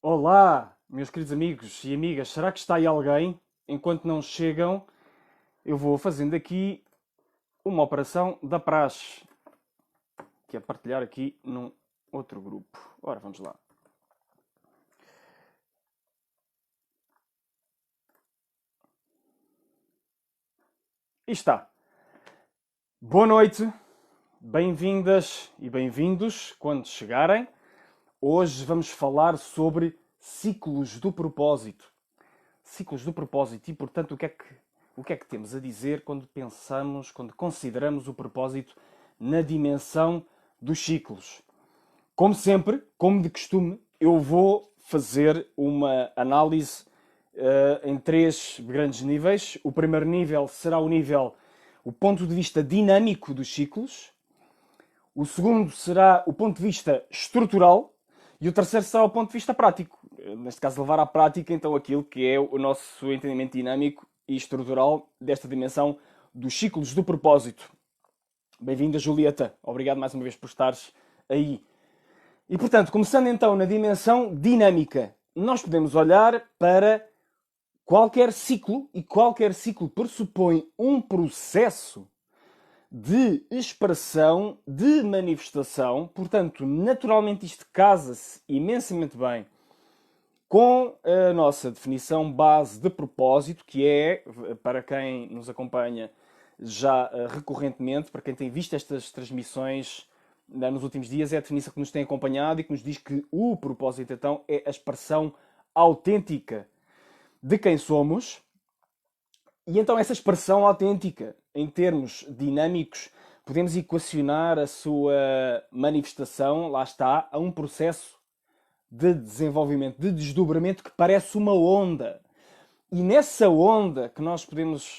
Olá, meus queridos amigos e amigas, será que está aí alguém? Enquanto não chegam, eu vou fazendo aqui uma operação da praxe, que é partilhar aqui num outro grupo. Ora, vamos lá. E está. Boa noite, bem-vindas e bem-vindos quando chegarem. Hoje vamos falar sobre ciclos do propósito. Ciclos do propósito e, portanto, o que é que temos a dizer quando pensamos, quando consideramos o propósito na dimensão dos ciclos? Como sempre, como de costume, eu vou fazer uma análise em três grandes níveis. O primeiro nível será o ponto de vista dinâmico dos ciclos. O segundo será o ponto de vista estrutural. E o terceiro será o ponto de vista prático. Neste caso, levar à prática, então, aquilo que é o nosso entendimento dinâmico e estrutural desta dimensão dos ciclos do propósito. Bem-vinda, Julieta. Obrigado mais uma vez por estares aí. E, portanto, começando então na dimensão dinâmica, nós podemos olhar para qualquer ciclo, e qualquer ciclo pressupõe um processo de expressão, de manifestação. Portanto, naturalmente isto casa-se imensamente bem com a nossa definição base de propósito, que é, para quem nos acompanha já recorrentemente, para quem tem visto estas transmissões nos últimos dias, é a definição que nos tem acompanhado e que nos diz que o propósito, então, é a expressão autêntica de quem somos. E então essa expressão autêntica, em termos dinâmicos, podemos equacionar a sua manifestação, lá está, a um processo de desenvolvimento, de desdobramento que parece uma onda. E nessa onda que nós podemos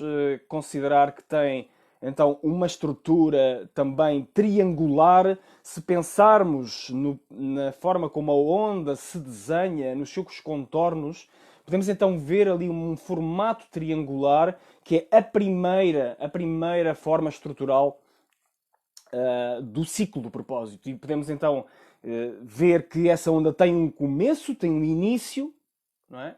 considerar que tem então uma estrutura também triangular, se pensarmos na forma como a onda se desenha, nos seus contornos, podemos então ver ali um formato triangular que é a primeira forma estrutural do ciclo do propósito. E podemos então ver que essa onda tem um começo, tem um início, não é?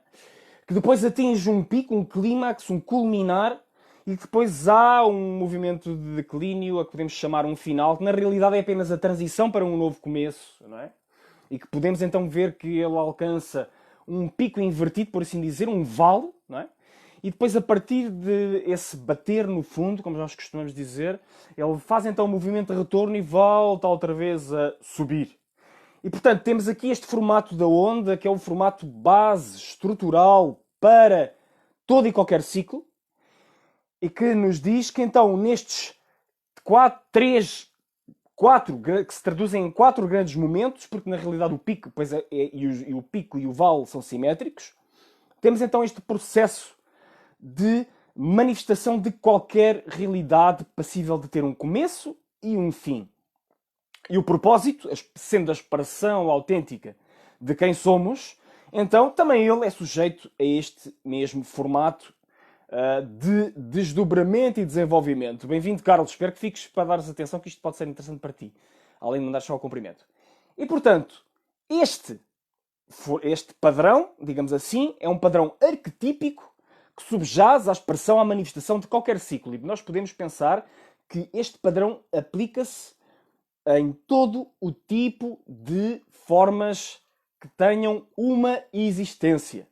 Que depois atinge um pico, um clímax, um culminar, e que depois há um movimento de declínio, a que podemos chamar um final, que na realidade é apenas a transição para um novo começo, não é? E que podemos então ver que ele alcança um pico invertido, por assim dizer, um vale, não é? E depois, a partir de esse bater no fundo, como nós costumamos dizer, ele faz então um movimento de retorno e volta outra vez a subir. E, portanto, temos aqui este formato da onda, que é o formato base estrutural para todo e qualquer ciclo, e que nos diz que, então, nestes quatro que se traduzem em quatro grandes momentos, porque na realidade o pico e o pico e o vale são simétricos, temos então este processo de manifestação de qualquer realidade passível de ter um começo e um fim. E o propósito, sendo a expressão autêntica de quem somos, então também ele é sujeito a este mesmo formato de desdobramento e desenvolvimento. Bem-vindo, Carlos. Espero que fiques para dares atenção, que isto pode ser interessante para ti, além de mandar só o cumprimento. E, portanto, este padrão, digamos assim, é um padrão arquetípico que subjaz à expressão, à manifestação de qualquer ciclo. E nós podemos pensar que este padrão aplica-se em todo o tipo de formas que tenham uma existência.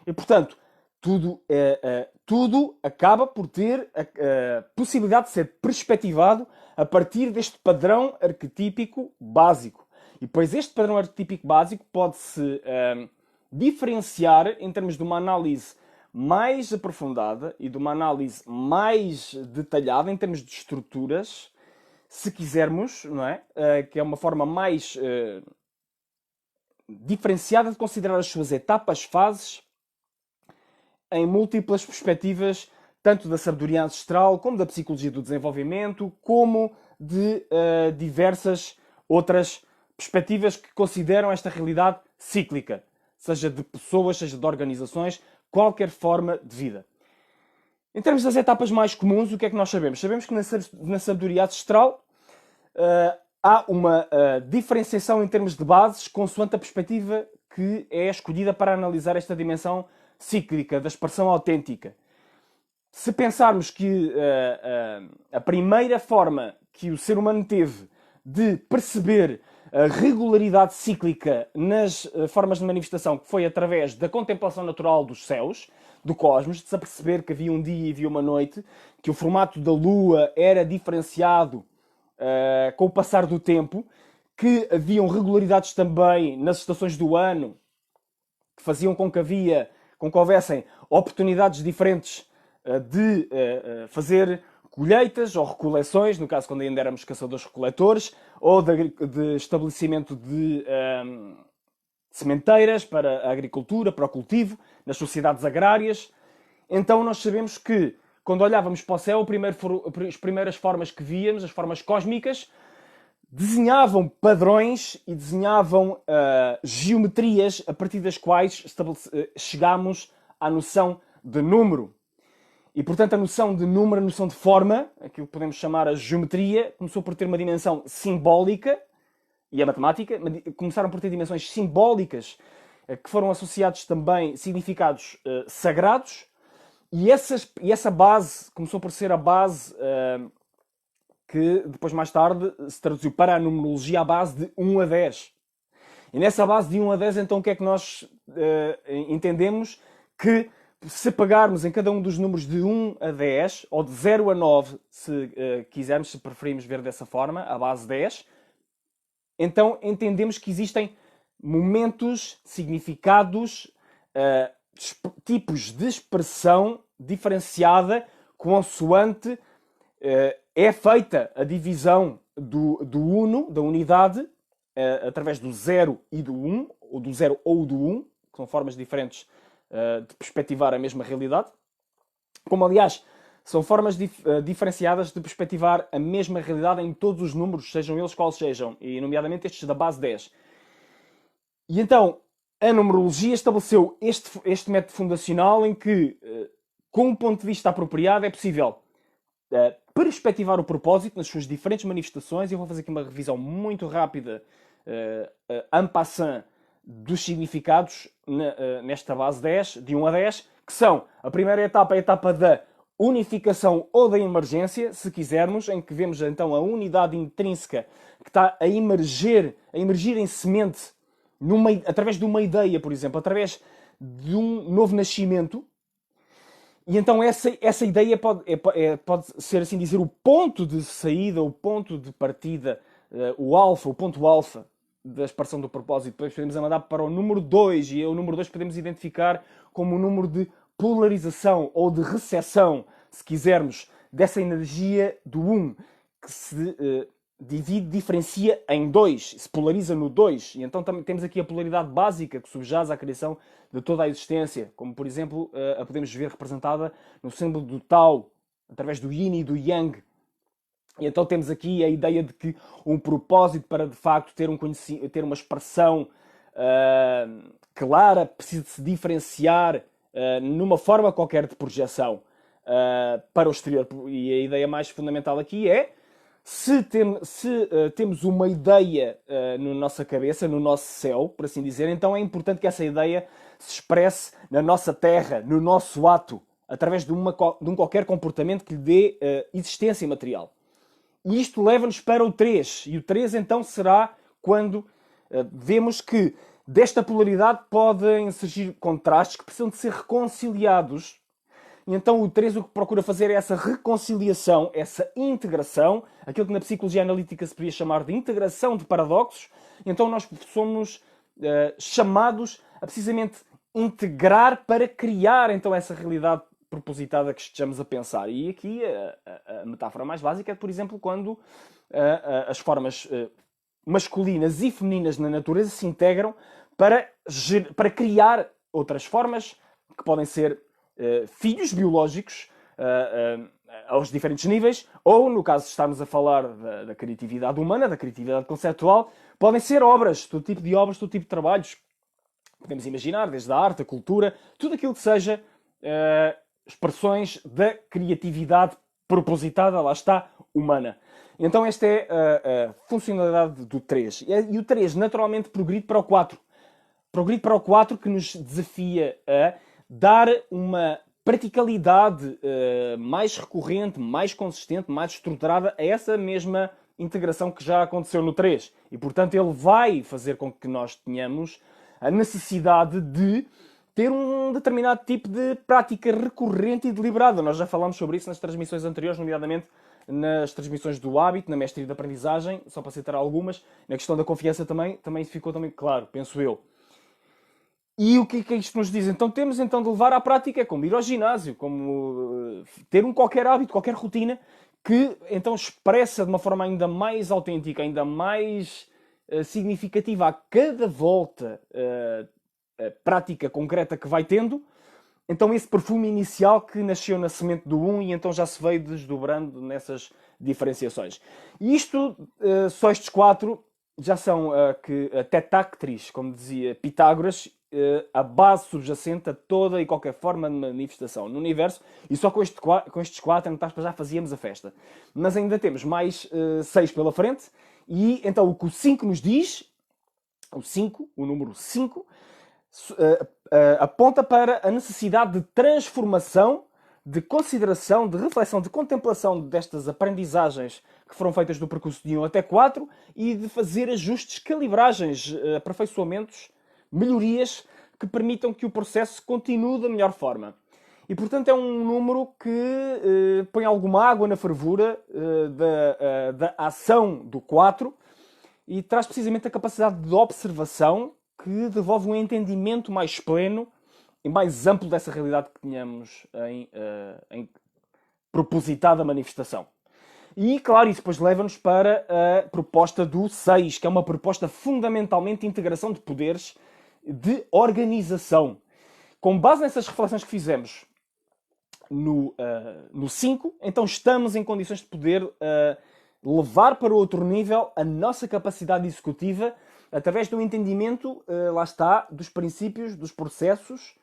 E, portanto, tudo acaba por ter a possibilidade de ser perspectivado a partir deste padrão arquetípico básico. E depois este padrão arquetípico básico pode-se diferenciar em termos de uma análise mais aprofundada e de uma análise mais detalhada em termos de estruturas, se quisermos, não é? Que é uma forma mais diferenciada de considerar as suas etapas, fases, em múltiplas perspectivas, tanto da sabedoria ancestral, como da psicologia do desenvolvimento, como de diversas outras perspectivas que consideram esta realidade cíclica, seja de pessoas, seja de organizações, qualquer forma de vida. Em termos das etapas mais comuns, o que é que nós sabemos? Sabemos que na sabedoria ancestral há uma diferenciação em termos de bases consoante a perspectiva que é escolhida para analisar esta dimensão cíclica da expressão autêntica. Se pensarmos que a primeira forma que o ser humano teve de perceber a regularidade cíclica nas formas de manifestação, que foi através da contemplação natural dos céus, do cosmos, de se aperceber que havia um dia e havia uma noite, que o formato da Lua era diferenciado com o passar do tempo, que haviam regularidades também nas estações do ano, que faziam com que houvessem oportunidades diferentes de fazer colheitas ou recoleções, no caso quando ainda éramos caçadores-recoletores, ou de estabelecimento de sementeiras para a agricultura, para o cultivo, nas sociedades agrárias. Então nós sabemos que, quando olhávamos para o céu, as primeiras formas que víamos, as formas cósmicas, desenhavam padrões e desenhavam geometrias a partir das quais chegámos à noção de número. E, portanto, a noção de número, a noção de forma, aquilo que podemos chamar a geometria, começou por ter uma dimensão simbólica, e a matemática começaram por ter dimensões simbólicas, que foram associados também significados sagrados, e essa base começou por ser a base que depois, mais tarde, se traduziu para a numerologia a base de 1 a 10. E nessa base de 1 a 10, então, o que é que nós entendemos? Que se pegarmos em cada um dos números de 1 a 10, ou de 0 a 9, se quisermos, se preferimos ver dessa forma, a base 10, então entendemos que existem momentos, significados, tipos de expressão diferenciada consoante é feita a divisão do uno, da unidade, através do 0 e do 1, ou do 0 ou do 1, que são formas diferentes de perspectivar a mesma realidade. Como, aliás, são formas diferenciadas de perspectivar a mesma realidade em todos os números, sejam eles quais sejam, e nomeadamente estes da base 10. E então, a numerologia estabeleceu este método fundacional em que, com um ponto de vista apropriado, é possível perspectivar o propósito nas suas diferentes manifestações. Eu vou fazer aqui uma revisão muito rápida, en passant, dos significados nesta base 10, de 1 a 10, que são, a primeira etapa é a etapa da unificação ou da emergência, se quisermos, em que vemos então a unidade intrínseca que está a emergir em semente, através de uma ideia, por exemplo, através de um novo nascimento. E então essa ideia pode ser, assim dizer, o ponto de saída, o ponto de partida, o ponto alfa da expressão do propósito. Depois podemos mandar para o número 2, e o número 2 podemos identificar como um número de polarização ou de recepção, se quisermos, dessa energia do 1, que se diferencia em 2, se polariza no 2. E então também temos aqui a polaridade básica que subjaz à criação de toda a existência, como por exemplo a podemos ver representada no símbolo do Tao, através do Yin e do Yang. E então temos aqui a ideia de que um propósito, para de facto ter uma expressão clara, precisa de se diferenciar numa forma qualquer de projeção para o exterior. E a ideia mais fundamental aqui é, se temos uma ideia na nossa cabeça, no nosso céu, por assim dizer, então é importante que essa ideia se expresse na nossa terra, no nosso ato, através de um qualquer comportamento que lhe dê existência material. E isto leva-nos para o 3. E o 3 então será quando vemos que desta polaridade podem surgir contrastes que precisam de ser reconciliados. E então o 3 o que procura fazer é essa reconciliação, essa integração, aquilo que na psicologia analítica se poderia chamar de integração de paradoxos. E então nós somos chamados a precisamente integrar para criar então essa realidade propositada que estejamos a pensar. E aqui a metáfora mais básica é, por exemplo, quando as formas masculinas e femininas na natureza se integram para criar outras formas, que podem ser filhos biológicos aos diferentes níveis, ou, no caso de estarmos a falar da criatividade humana, da criatividade conceptual, podem ser obras, todo tipo de obras, todo tipo de trabalhos. Podemos imaginar, desde a arte, a cultura, tudo aquilo que seja expressões da criatividade propositada, lá está, humana. Então esta é a funcionalidade do 3. E o 3 naturalmente progride para o 4. progredir para o 4, que nos desafia a dar uma praticalidade mais recorrente, mais consistente, mais estruturada a essa mesma integração que já aconteceu no 3. E, portanto, ele vai fazer com que nós tenhamos a necessidade de ter um determinado tipo de prática recorrente e deliberada. Nós já falámos sobre isso nas transmissões anteriores, nomeadamente nas transmissões do hábito, na mestre da aprendizagem, só para citar algumas. Na questão da confiança também ficou também claro, penso eu. E o que é que isto nos diz? Então temos de levar à prática, como ir ao ginásio, como ter qualquer hábito, qualquer rotina, que então expressa de uma forma ainda mais autêntica, ainda mais significativa a cada volta prática concreta que vai tendo. Então esse perfume inicial que nasceu na semente do 1 e então já se veio desdobrando nessas diferenciações. E isto, só estes 4, já são tetactris, como dizia Pitágoras, a base subjacente a toda e qualquer forma de manifestação no universo, e só com estes 4 já fazíamos a festa. Mas ainda temos mais 6 pela frente, e então o que o 5 nos diz, o número 5, aponta para a necessidade de transformação, de consideração, de reflexão, de contemplação destas aprendizagens que foram feitas do percurso de 1 até 4 e de fazer ajustes, calibragens, aperfeiçoamentos, melhorias que permitam que o processo continue da melhor forma. E, portanto, é um número que põe alguma água na fervura da ação do 4 e traz precisamente a capacidade de observação que devolve um entendimento mais pleno e mais amplo dessa realidade que tínhamos em propositada manifestação. E, claro, isso depois leva-nos para a proposta do 6, que é uma proposta fundamentalmente de integração de poderes, de organização. Com base nessas reflexões que fizemos no 5, então estamos em condições de poder levar para outro nível a nossa capacidade executiva através do entendimento, lá está, dos princípios, dos processos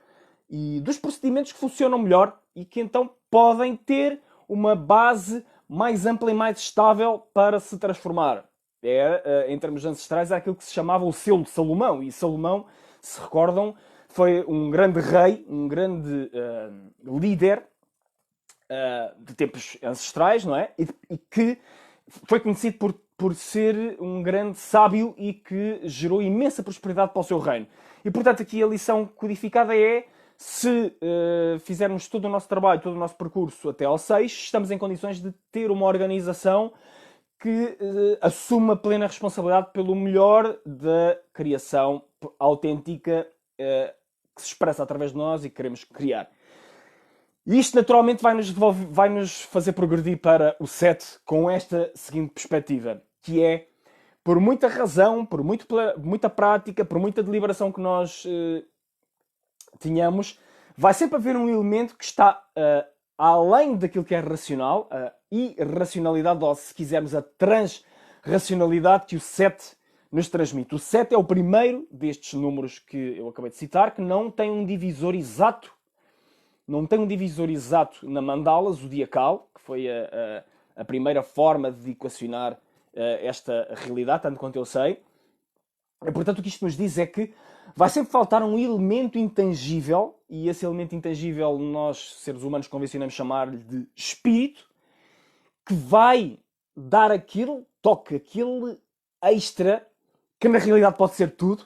e dos procedimentos que funcionam melhor e que então podem ter uma base mais ampla e mais estável para se transformar. Em termos ancestrais, é aquilo que se chamava o selo de Salomão. E Salomão, se recordam, foi um grande rei, um grande líder de tempos ancestrais, não é? E que foi conhecido por ser um grande sábio e que gerou imensa prosperidade para o seu reino. E, portanto, aqui a lição codificada é: se fizermos todo o nosso trabalho, todo o nosso percurso até ao 6, estamos em condições de ter uma organização que assuma plena responsabilidade pelo melhor da criação autêntica que se expressa através de nós e que queremos criar. E isto naturalmente vai-nos fazer progredir para o 7 com esta seguinte perspectiva, que é, por muita razão, por muita prática, por muita deliberação que nós tenhamos, vai sempre haver um elemento que está além daquilo que é racional, a irracionalidade, ou se quisermos a transracionalidade que o 7 nos transmite. O 7 é o primeiro destes números que eu acabei de citar, que não tem um divisor exato. Não tem um divisor exato na mandala zodiacal, que foi a primeira forma de equacionar esta realidade, tanto quanto eu sei. E, portanto, o que isto nos diz é que vai sempre faltar um elemento intangível, e esse elemento intangível nós, seres humanos, convencionamos chamar-lhe de espírito, que vai dar aquele toque, aquele extra, que na realidade pode ser tudo,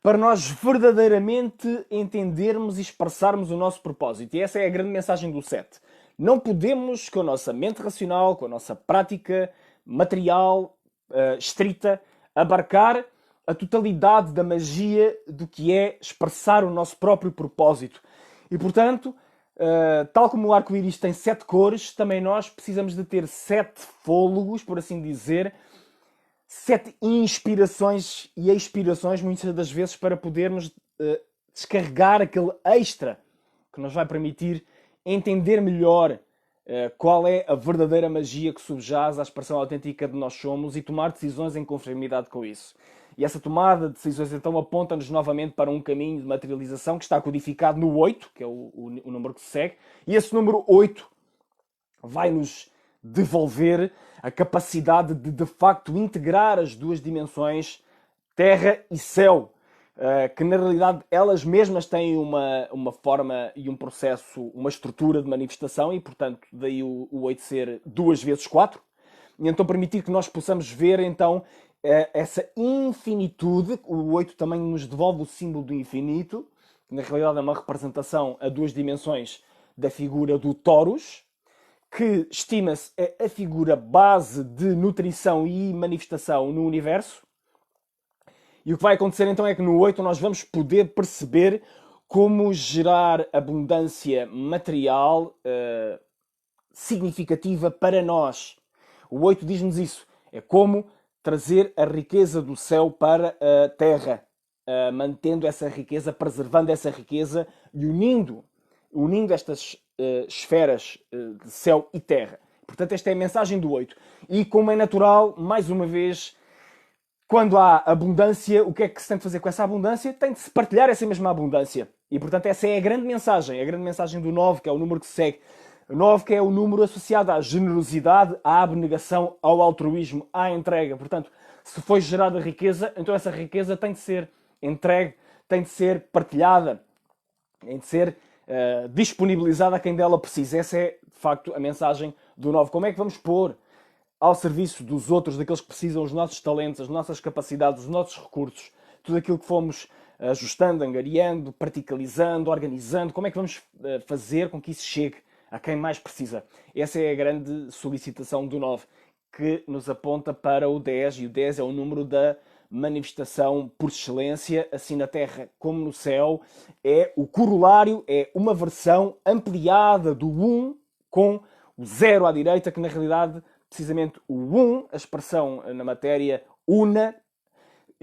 para nós verdadeiramente entendermos e expressarmos o nosso propósito. E essa é a grande mensagem do 7. Não podemos, com a nossa mente racional, com a nossa prática material, estrita, abarcar a totalidade da magia do que é expressar o nosso próprio propósito. E, portanto, tal como o arco-íris tem 7 cores, também nós precisamos de ter 7 fôlegos, por assim dizer, 7 inspirações e expirações, muitas das vezes, para podermos descarregar aquele extra que nos vai permitir entender melhor qual é a verdadeira magia que subjaz à expressão autêntica de nós somos e tomar decisões em conformidade com isso. E essa tomada de decisões então aponta-nos novamente para um caminho de materialização que está codificado no 8, que é o número que se segue, e esse número 8 vai-nos devolver a capacidade de facto integrar as duas dimensões, terra e céu, que na realidade elas mesmas têm uma forma e um processo, uma estrutura de manifestação e, portanto, daí o 8 ser 2 vezes 4. E então permitir que nós possamos ver, então, essa infinitude. O 8 também nos devolve o símbolo do infinito, que na realidade é uma representação a 2 dimensões da figura do Torus, que estima-se a figura base de nutrição e manifestação no universo. E o que vai acontecer então é que no 8 nós vamos poder perceber como gerar abundância material significativa para nós. O 8 diz-nos isso. É como trazer a riqueza do céu para a terra, mantendo essa riqueza, preservando essa riqueza e unindo estas esferas de céu e terra. Portanto, esta é a mensagem do 8. E como é natural, mais uma vez, quando há abundância, o que é que se tem de fazer com essa abundância? Tem de se partilhar essa mesma abundância. E, portanto, essa é a grande mensagem do 9, que é o número que segue. O 9, que é o número associado à generosidade, à abnegação, ao altruísmo, à entrega. Portanto, se foi gerada riqueza, então essa riqueza tem de ser entregue, tem de ser partilhada, tem de ser disponibilizada a quem dela precisa. Essa é, de facto, a mensagem do 9. Como é que vamos pôr ao serviço dos outros, daqueles que precisam, os nossos talentos, as nossas capacidades, os nossos recursos, tudo aquilo que fomos ajustando, angariando, particularizando, organizando, como é que vamos fazer com que isso chegue a quem mais precisa? Essa é a grande solicitação do 9, que nos aponta para o 10, e o 10 é o número da manifestação por excelência, assim na Terra como no céu. É o corolário, é uma versão ampliada do 1 com o 0 à direita, que na realidade, precisamente o 1, a expressão na matéria una,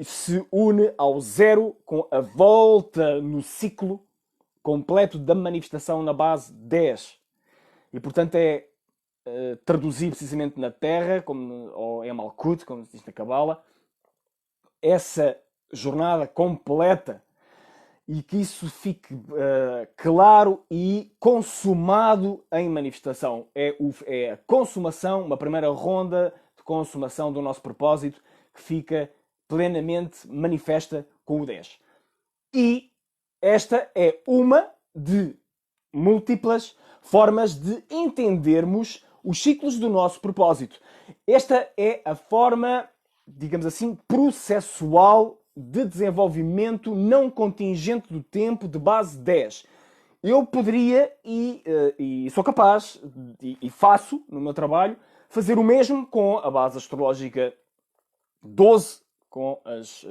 se une ao 0 com a volta no ciclo completo da manifestação na base 10. E portanto é traduzir precisamente na Terra, ou em Malkut, como se diz na Cabala, essa jornada completa e que isso fique claro e consumado em manifestação. É a consumação, uma primeira ronda de consumação do nosso propósito que fica plenamente manifesta com o 10. E esta é uma de múltiplas formas de entendermos os ciclos do nosso propósito. Esta é a forma, digamos assim, processual de desenvolvimento não contingente do tempo de base 10. Eu poderia e sou capaz e faço no meu trabalho fazer o mesmo com a base astrológica 12, com as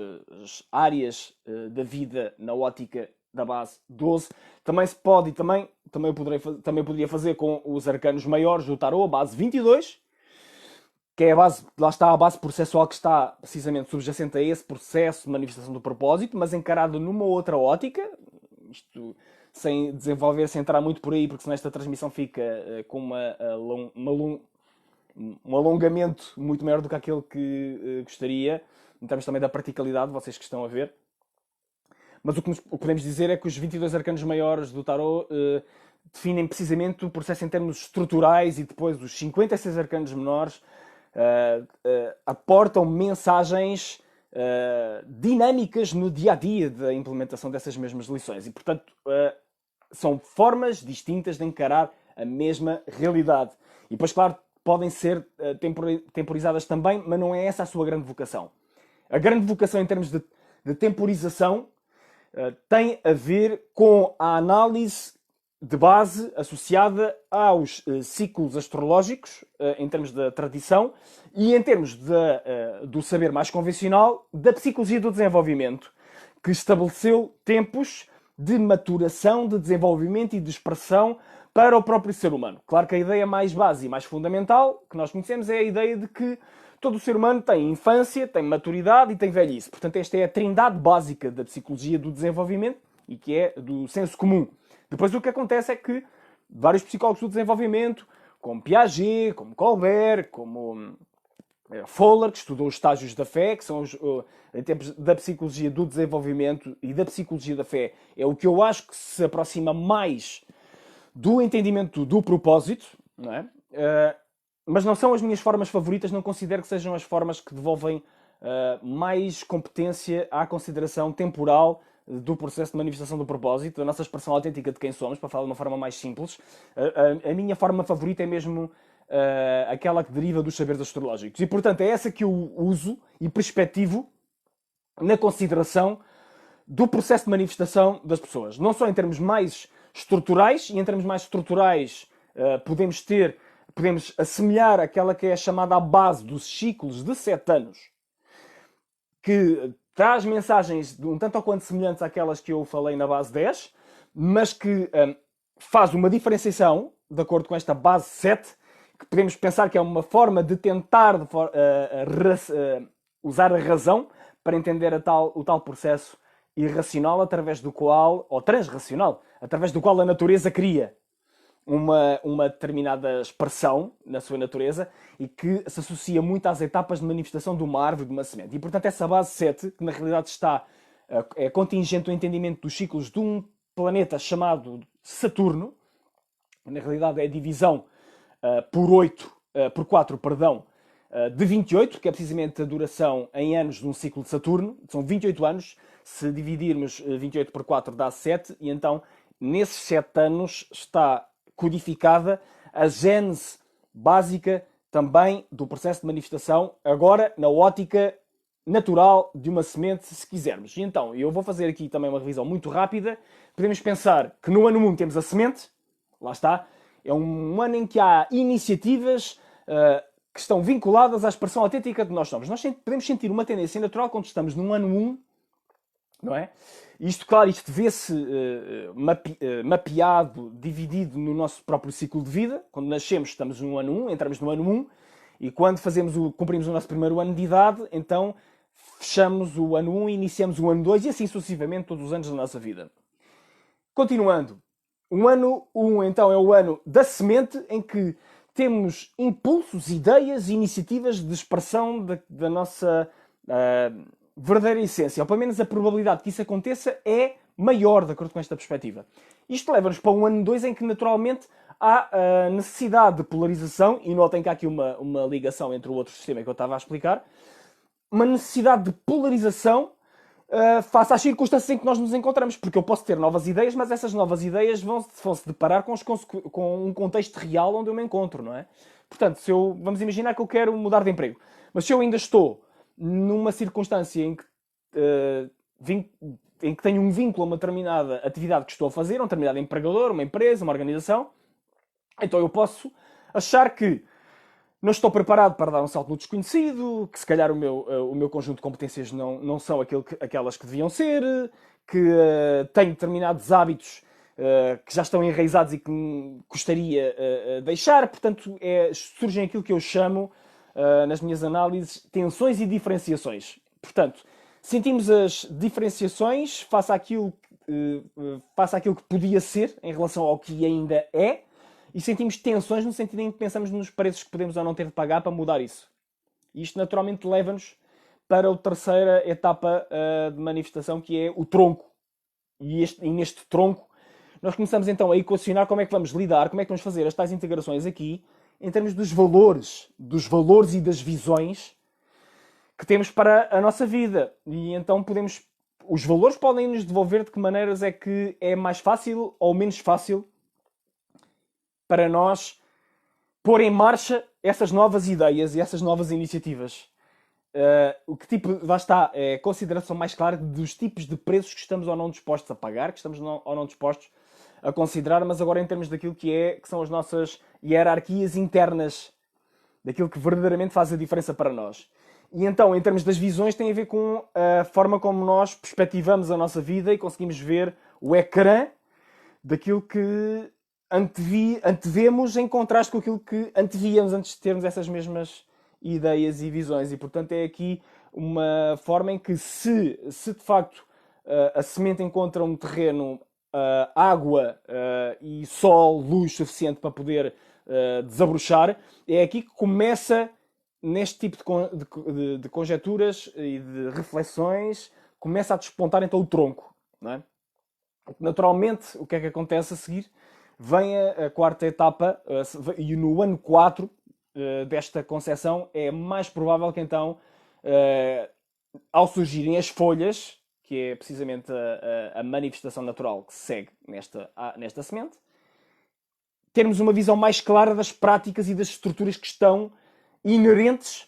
áreas da vida na ótica da base 12. Também se pode, e também eu poderia fazer com os arcanos maiores do tarot, a base 22, que é a base, lá está a base processual que está precisamente subjacente a esse processo de manifestação do propósito, mas encarado numa outra ótica, isto sem desenvolver, sem entrar muito por aí, porque senão esta transmissão fica com um alongamento muito maior do que aquele que gostaria, em termos também da praticalidade, vocês que estão a ver. Mas o que podemos dizer é que os 22 arcanos maiores do tarot definem precisamente o processo em termos estruturais, e depois os 56 arcanos menores aportam mensagens dinâmicas no dia-a-dia da implementação dessas mesmas lições. E, portanto, são formas distintas de encarar a mesma realidade. E depois, claro, podem ser temporizadas também, mas não é essa a sua grande vocação. A grande vocação em termos de temporização tem a ver com a análise de base associada aos ciclos astrológicos, em termos da tradição, e em termos do saber mais convencional, da psicologia do desenvolvimento, que estabeleceu tempos de maturação, de desenvolvimento e de expressão para o próprio ser humano. Claro que a ideia mais base e mais fundamental que nós conhecemos é a ideia de que todo o ser humano tem infância, tem maturidade e tem velhice. Portanto, esta é a trindade básica da psicologia do desenvolvimento e que é do senso comum. Depois o que acontece é que vários psicólogos do desenvolvimento, como Piaget, como Colbert, como Fowler, que estudou os estágios da fé, que são em termos da psicologia do desenvolvimento e da psicologia da fé, é o que eu acho que se aproxima mais do entendimento do propósito, não é? Mas não são as minhas formas favoritas, não considero que sejam as formas que devolvem mais competência à consideração temporal do processo de manifestação do propósito, da nossa expressão autêntica de quem somos, para falar de uma forma mais simples. A minha forma favorita é mesmo aquela que deriva dos saberes astrológicos. E, portanto, é essa que eu uso e perspectivo na consideração do processo de manifestação das pessoas. Não só em termos mais estruturais, e em termos mais estruturais podemos assemelhar aquela que é chamada a base dos ciclos de 7 anos, que traz mensagens um tanto ou quanto semelhantes àquelas que eu falei na base 10, mas que faz uma diferenciação, de acordo com esta base 7, que podemos pensar que é uma forma de tentar usar a razão para entender o tal processo irracional através do qual, ou transracional, através do qual a natureza cria uma determinada expressão na sua natureza e que se associa muito às etapas de manifestação de uma árvore, de uma semente. E, portanto, essa base 7, que na realidade é contingente ao entendimento dos ciclos de um planeta chamado Saturno, na realidade é a divisão por 4, de 28, que é precisamente a duração em anos de um ciclo de Saturno. São 28 anos. Se dividirmos 28 por 4 dá 7, e então nesses 7 anos está codificada a gênese básica também do processo de manifestação, agora na ótica natural de uma semente, se quisermos. E então, eu vou fazer aqui também uma revisão muito rápida. Podemos pensar que no ano 1 temos a semente, lá está, é um ano em que há iniciativas que estão vinculadas à expressão autêntica de nós somos. Nós podemos sentir uma tendência natural quando estamos num ano 1, não é? Isto, claro, isto vê-se mapeado, dividido no nosso próprio ciclo de vida. Quando nascemos estamos no ano 1, entramos no ano 1, e quando cumprimos o nosso primeiro ano de idade, então fechamos o ano 1 e iniciamos o ano 2, e assim sucessivamente todos os anos da nossa vida. Continuando, o ano 1 então é o ano da semente, em que temos impulsos, ideias e iniciativas de expressão da nossa verdadeira essência, ou pelo menos a probabilidade que isso aconteça é maior, de acordo com esta perspectiva. Isto leva-nos para um ano 2 em que naturalmente há a necessidade de polarização, e notem que há aqui uma ligação entre o outro sistema que eu estava a explicar, uma necessidade de polarização face às circunstâncias em que nós nos encontramos, porque eu posso ter novas ideias, mas essas novas ideias vão se deparar com um contexto real onde eu me encontro, não é? Portanto, vamos imaginar que eu quero mudar de emprego, mas se eu ainda estou numa circunstância em que tenho um vínculo a uma determinada atividade que estou a fazer, um determinado empregador, uma empresa, uma organização, então eu posso achar que não estou preparado para dar um salto no desconhecido, que se calhar o meu conjunto de competências não são aquelas que deviam ser, que tenho determinados hábitos que já estão enraizados e que me gostaria deixar. Portanto, surgem aquilo que eu chamo, nas minhas análises, tensões e diferenciações. Portanto, sentimos as diferenciações face àquilo que podia ser em relação ao que ainda é, e sentimos tensões no sentido em que pensamos nos preços que podemos ou não ter de pagar para mudar isso. E isto naturalmente leva-nos para a terceira etapa de manifestação, que é o tronco. E neste tronco nós começamos então a equacionar como é que vamos lidar, como é que vamos fazer as tais integrações aqui, em termos dos valores e das visões que temos para a nossa vida. E então os valores podem nos devolver de que maneiras é que é mais fácil ou menos fácil para nós pôr em marcha essas novas ideias e essas novas iniciativas. Lá está, é a consideração mais clara dos tipos de preços que estamos ou não dispostos a pagar, que estamos ou não dispostos a considerar, mas agora em termos daquilo que são as nossas hierarquias internas, daquilo que verdadeiramente faz a diferença para nós. E então, em termos das visões, tem a ver com a forma como nós perspectivamos a nossa vida e conseguimos ver o ecrã daquilo que antevemos em contraste com aquilo que antevíamos antes de termos essas mesmas ideias e visões. E, portanto, é aqui uma forma em que se de facto a semente encontra um terreno, água e sol, luz suficiente para poder desabrochar, é aqui que começa, neste tipo de conjecturas e de reflexões, começa a despontar então o tronco, não é? Naturalmente, o que é que acontece a seguir? Vem a quarta etapa, e no ano 4 desta concepção é mais provável que então ao surgirem as folhas, que é precisamente a manifestação natural que se segue nesta semente, termos uma visão mais clara das práticas e das estruturas que estão inerentes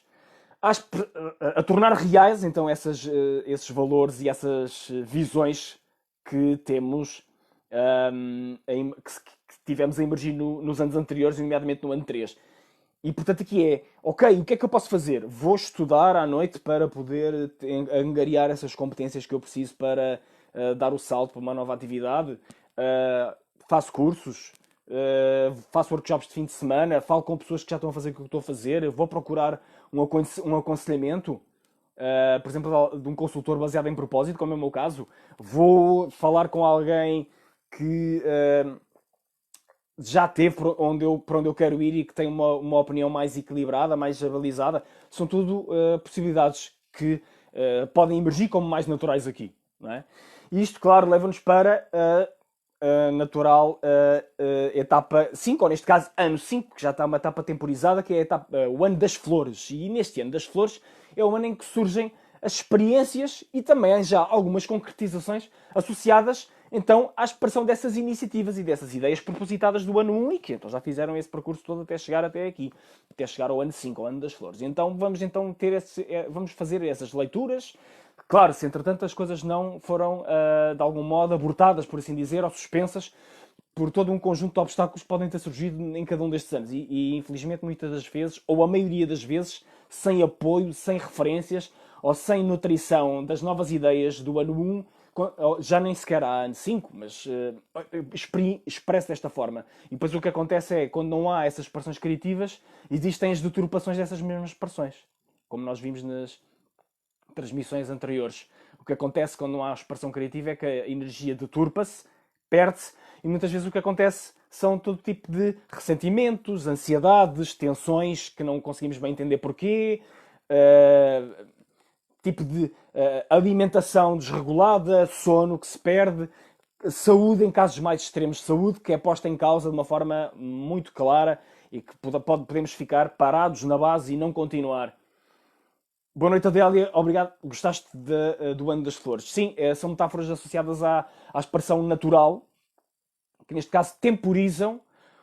a tornar reais então esses valores e essas visões que temos que tivemos a emergir nos anos anteriores, nomeadamente no ano 3. E portanto aqui ok, o que é que eu posso fazer? Vou estudar à noite para poder angariar essas competências que eu preciso para dar o salto para uma nova atividade. Faço cursos, faço workshops de fim de semana, falo com pessoas que já estão a fazer o que eu estou a fazer, vou procurar um aconselhamento, por exemplo, de um consultor baseado em propósito, como é o meu caso. Vou falar com alguém que já teve para onde eu quero ir e que tem uma opinião mais equilibrada, mais avalizada. São tudo possibilidades que podem emergir como mais naturais aqui. Não é? E isto, claro, leva-nos para a natural etapa 5, ou neste caso ano 5, que já está uma etapa temporizada, que é o ano das flores. E neste ano das flores é o ano em que surgem as experiências e também já algumas concretizações associadas então à expressão dessas iniciativas e dessas ideias propositadas do ano 1 e que então já fizeram esse percurso todo até chegar até aqui, até chegar ao ano 5, ao ano das flores. Então vamos fazer essas leituras. Claro, se entretanto as coisas não foram de algum modo abortadas, por assim dizer, ou suspensas por todo um conjunto de obstáculos que podem ter surgido em cada um destes anos. E infelizmente muitas das vezes, ou a maioria das vezes, sem apoio, sem referências ou sem nutrição das novas ideias do ano 1, já nem sequer há ano 5, mas expresso desta forma. E depois o que acontece é, quando não há essas expressões criativas, existem as deturpações dessas mesmas expressões. Como nós vimos nas transmissões anteriores. O que acontece quando não há expressão criativa é que a energia deturpa-se, perde-se, e muitas vezes o que acontece são todo tipo de ressentimentos, ansiedades, tensões que não conseguimos bem entender porquê, tipo de alimentação desregulada, sono que se perde, saúde em casos mais extremos de saúde, que é posta em causa de uma forma muito clara e que podemos ficar parados na base e não continuar. Boa noite, Adélia. Obrigado. Gostaste do ano das flores? Sim, são metáforas associadas à expressão natural, que neste caso temporizam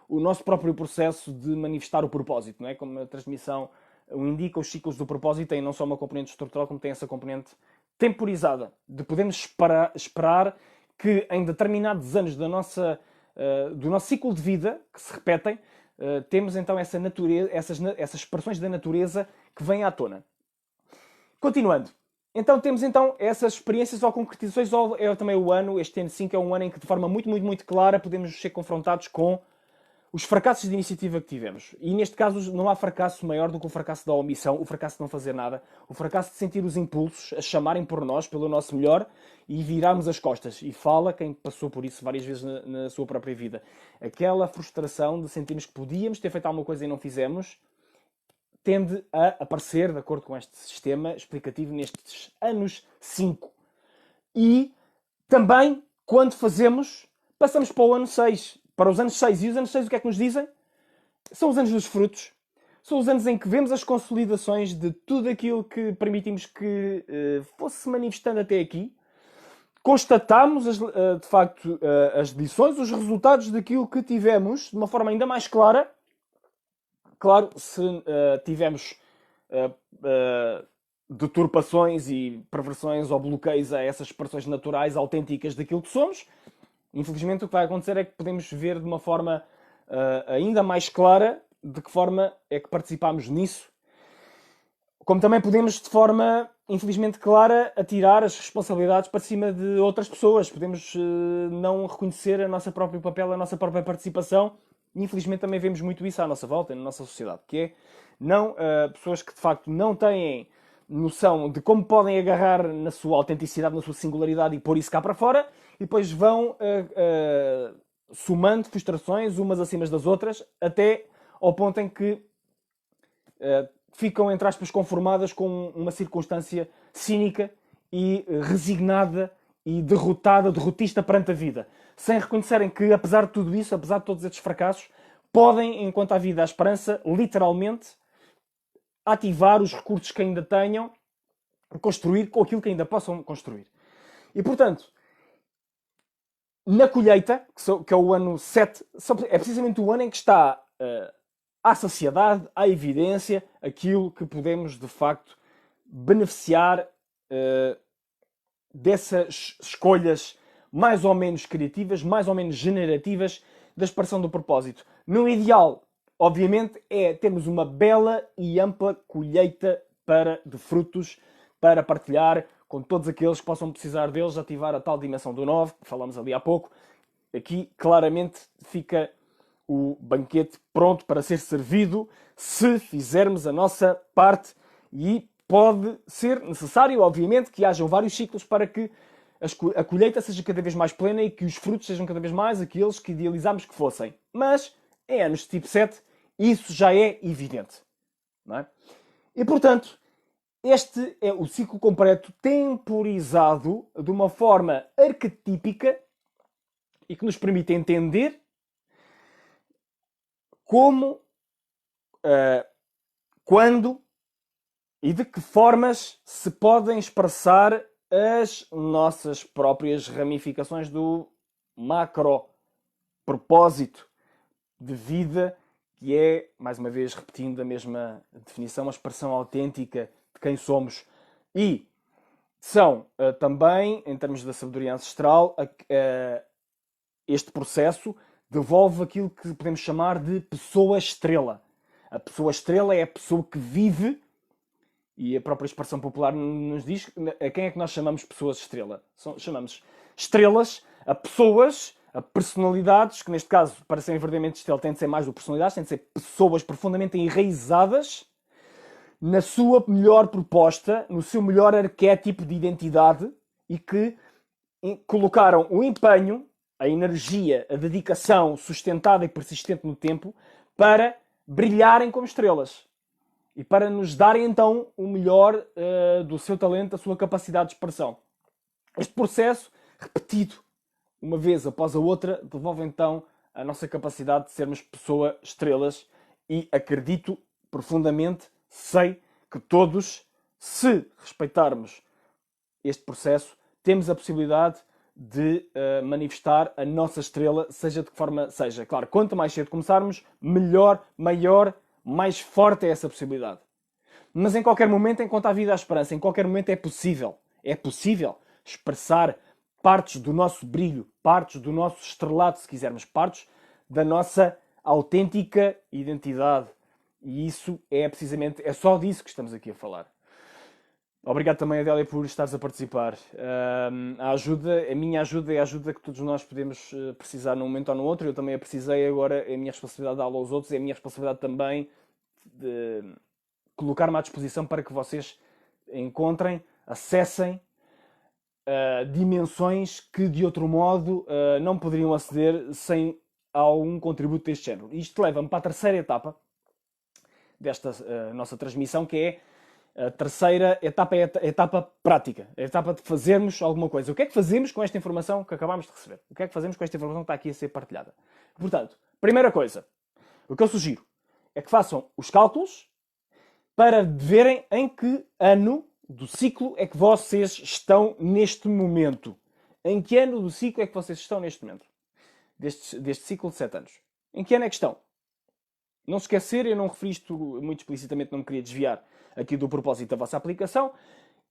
o nosso próprio processo de manifestar o propósito, não é? Como a transmissão o indica, os ciclos do propósito têm não só uma componente estrutural, como tem essa componente temporizada, de podermos esperar que em determinados anos do nosso ciclo de vida, que se repetem, temos então essas expressões da natureza que vêm à tona. Continuando. Então temos essas experiências ou concretizações, ou é também o ano, este ano 5 é um ano em que de forma muito, muito, muito clara podemos ser confrontados com os fracassos de iniciativa que tivemos. E neste caso não há fracasso maior do que o fracasso da omissão, o fracasso de não fazer nada, o fracasso de sentir os impulsos a chamarem por nós, pelo nosso melhor, e virarmos as costas. E fala quem passou por isso várias vezes na sua própria vida. Aquela frustração de sentirmos que podíamos ter feito alguma coisa e não fizemos, tende a aparecer, de acordo com este sistema explicativo, nestes anos 5. E também, quando fazemos, passamos para o ano 6. Para os anos 6. E os anos 6 o que é que nos dizem? São os anos dos frutos. São os anos em que vemos as consolidações de tudo aquilo que permitimos que fosse manifestando até aqui. Constatamos, de facto, as lições, os resultados daquilo que tivemos de uma forma ainda mais clara. Claro, se tivemos deturpações e perversões ou bloqueios a essas expressões naturais, autênticas daquilo que somos, infelizmente o que vai acontecer é que podemos ver de uma forma ainda mais clara de que forma é que participámos nisso. Como também podemos, de forma infelizmente clara, atirar as responsabilidades para cima de outras pessoas. Podemos não reconhecer o nosso próprio papel, a nossa própria participação. E infelizmente também vemos muito isso à nossa volta, na nossa sociedade, que é pessoas que de facto não têm noção de como podem agarrar na sua autenticidade, na sua singularidade e pôr isso cá para fora, e depois vão somando frustrações umas acima das outras, até ao ponto em que ficam, entre aspas, conformadas com uma circunstância cínica e resignada e derrotista perante a vida, sem reconhecerem que, apesar de tudo isso, apesar de todos estes fracassos, podem, enquanto há vida, há esperança, literalmente, ativar os recursos que ainda tenham construir com aquilo que ainda possam construir. E, portanto, na colheita, que é o ano 7, é precisamente o ano em que está à saciedade, à evidência, aquilo que podemos, de facto, beneficiar dessas escolhas mais ou menos criativas, mais ou menos generativas da expressão do propósito. No ideal, obviamente, é termos uma bela e ampla colheita de frutos para partilhar com todos aqueles que possam precisar deles, ativar a tal dimensão do 9, que falamos ali há pouco. Aqui, claramente, fica o banquete pronto para ser servido se fizermos a nossa parte, e pode ser necessário, obviamente, que hajam vários ciclos para que a colheita seja cada vez mais plena e que os frutos sejam cada vez mais aqueles que idealizámos que fossem. Mas, em anos de tipo 7, isso já é evidente. Não é? E, portanto, este é o ciclo completo temporizado de uma forma arquetípica e que nos permite entender como, quando e de que formas se podem expressar as nossas próprias ramificações do macro propósito de vida, que é, mais uma vez, repetindo a mesma definição, a expressão autêntica de quem somos. E são também, em termos da sabedoria ancestral, este processo devolve aquilo que podemos chamar de pessoa-estrela. A pessoa-estrela é a pessoa que vive, e a própria expressão popular nos diz a quem é que nós chamamos pessoas-estrela. Chamamos estrelas a pessoas, a personalidades, que neste caso, para serem verdadeiramente estrela, têm de ser mais do que personalidades, têm de ser pessoas profundamente enraizadas na sua melhor proposta, no seu melhor arquétipo de identidade, e que colocaram o empenho, a energia, a dedicação sustentada e persistente no tempo para brilharem como estrelas. E para nos darem, então, o melhor do seu talento, da sua capacidade de expressão. Este processo, repetido uma vez após a outra, devolve, então, a nossa capacidade de sermos pessoa-estrelas. E acredito profundamente, sei que todos, se respeitarmos este processo, temos a possibilidade de manifestar a nossa estrela, seja de que forma seja. Claro, quanto mais cedo começarmos, melhor, maior, mais forte é essa possibilidade. Mas em qualquer momento, enquanto há vida à esperança, em qualquer momento é possível expressar partes do nosso brilho, partes do nosso estrelado, se quisermos, partes da nossa autêntica identidade. E isso é precisamente, é só disso que estamos aqui a falar. Obrigado também, Adélia, por estares a participar. A minha ajuda é a ajuda que todos nós podemos precisar num momento ou no outro. Eu também a precisei agora, é a minha responsabilidade de dar aos outros, é a minha responsabilidade também de colocar-me à disposição para que vocês encontrem, acessem dimensões que de outro modo não poderiam aceder sem algum contributo deste género. Isto leva-me para a terceira etapa desta nossa transmissão, que é a terceira etapa, é a etapa prática, a etapa de fazermos alguma coisa. O que é que fazemos com esta informação que acabámos de receber? O que é que fazemos com esta informação que está aqui a ser partilhada? Portanto, primeira coisa, o que eu sugiro é que façam os cálculos para verem em que ano do ciclo é que vocês estão neste momento. Em que ano do ciclo é que vocês estão neste momento? Deste ciclo de 7 anos. Em que ano é que estão? Não se esquecer, eu não referi isto muito explicitamente, não me queria desviar aqui do propósito da vossa aplicação.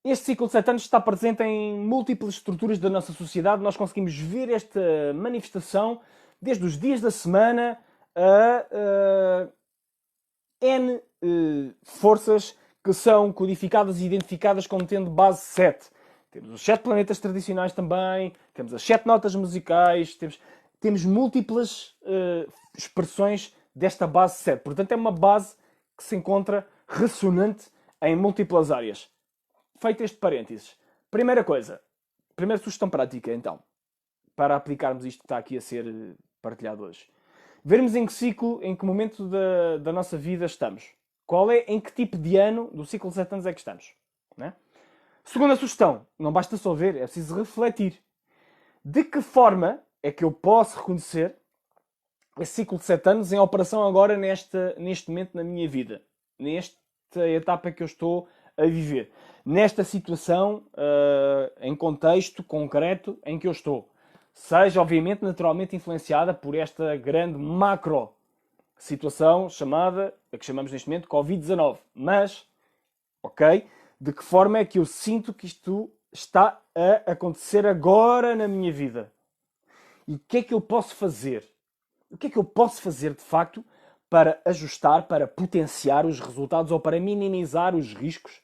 Este ciclo de 7 anos está presente em múltiplas estruturas da nossa sociedade. Nós conseguimos ver esta manifestação desde os dias da semana a N forças que são codificadas e identificadas como tendo base 7. Temos os 7 planetas tradicionais também, temos as 7 notas musicais, temos múltiplas expressões desta base 7. Portanto, é uma base que se encontra ressonante em múltiplas áreas. Feito este parênteses, primeira coisa, primeira sugestão prática, então, para aplicarmos isto que está aqui a ser partilhado hoje. Vermos em que ciclo, em que momento da nossa vida estamos. Em que tipo de ano do ciclo de 7 anos é que estamos. Né? Segunda sugestão, não basta só ver, é preciso refletir. De que forma é que eu posso reconhecer esse ciclo de 7 anos em operação agora neste momento na minha vida? Nesta etapa que eu estou a a viver nesta situação, em contexto concreto em que eu estou. Seja, obviamente, naturalmente influenciada por esta grande macro situação chamada, a que chamamos neste momento, Covid-19. Mas, ok, de que forma é que eu sinto que isto está a acontecer agora na minha vida? E o que é que eu posso fazer? O que é que eu posso fazer, de facto, para ajustar, para potenciar os resultados ou para minimizar os riscos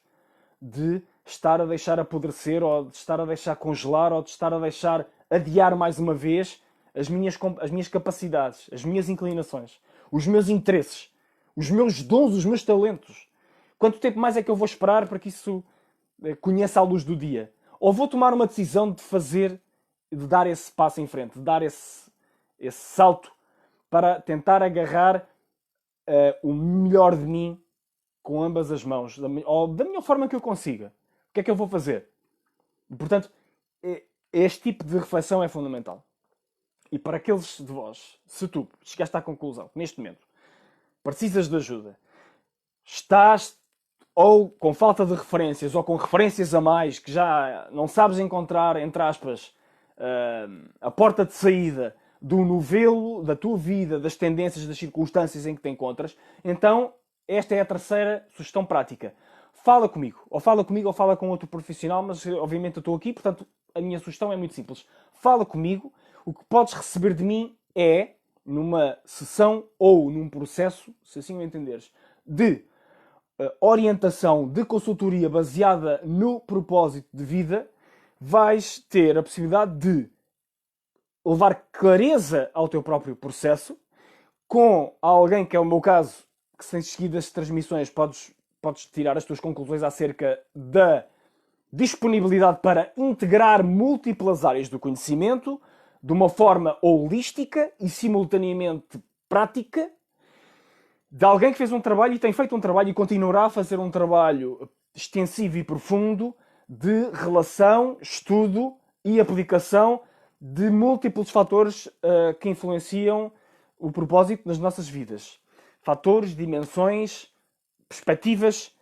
de estar a deixar apodrecer ou de estar a deixar congelar ou de estar a deixar adiar mais uma vez as minhas capacidades, as minhas inclinações, os meus interesses, os meus dons, os meus talentos? Quanto tempo mais é que eu vou esperar para que isso conheça a luz do dia? Ou vou tomar uma decisão de fazer, de dar esse passo em frente, de dar esse salto para tentar agarrar o melhor de mim com ambas as mãos, ou da melhor forma que eu consiga? O que é que eu vou fazer? E, portanto, este tipo de reflexão é fundamental. E para aqueles de vós, se tu chegaste à conclusão que neste momento precisas de ajuda, estás ou com falta de referências ou com referências a mais que já não sabes encontrar, entre aspas, a porta de saída do novelo da tua vida, das tendências, das circunstâncias em que te encontras, então esta é a terceira sugestão prática. Fala comigo, ou fala com outro profissional, mas obviamente eu estou aqui, portanto a minha sugestão é muito simples. Fala comigo, o que podes receber de mim é, numa sessão ou num processo, se assim o entenderes, de orientação, de consultoria baseada no propósito de vida, vais ter a possibilidade de levar clareza ao teu próprio processo, com alguém, que é o meu caso, que sem seguir as transmissões podes tirar as tuas conclusões acerca da disponibilidade para integrar múltiplas áreas do conhecimento de uma forma holística e simultaneamente prática, de alguém que fez um trabalho e tem feito um trabalho e continuará a fazer um trabalho extensivo e profundo de relação, estudo e aplicação de múltiplos fatores que influenciam o propósito nas nossas vidas. Fatores, dimensões, perspectivas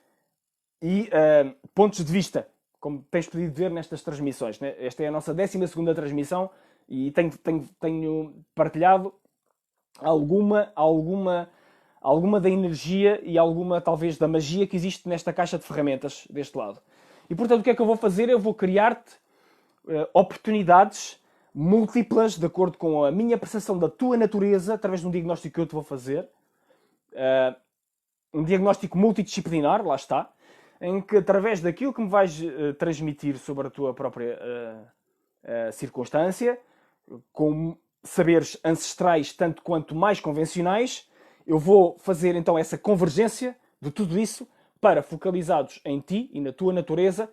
e pontos de vista, como tens podido ver nestas transmissões. Né? Esta é a nossa 12ª transmissão e tenho partilhado alguma da energia e alguma, talvez, da magia que existe nesta caixa de ferramentas deste lado. E, portanto, o que é que eu vou fazer? Eu vou criar-te oportunidades múltiplas, de acordo com a minha percepção da tua natureza, através de um diagnóstico que eu te vou fazer. Um diagnóstico multidisciplinar, lá está, em que, através daquilo que me vais transmitir sobre a tua própria circunstância, com saberes ancestrais tanto quanto mais convencionais, eu vou fazer então essa convergência de tudo isso para, focalizados em ti e na tua natureza,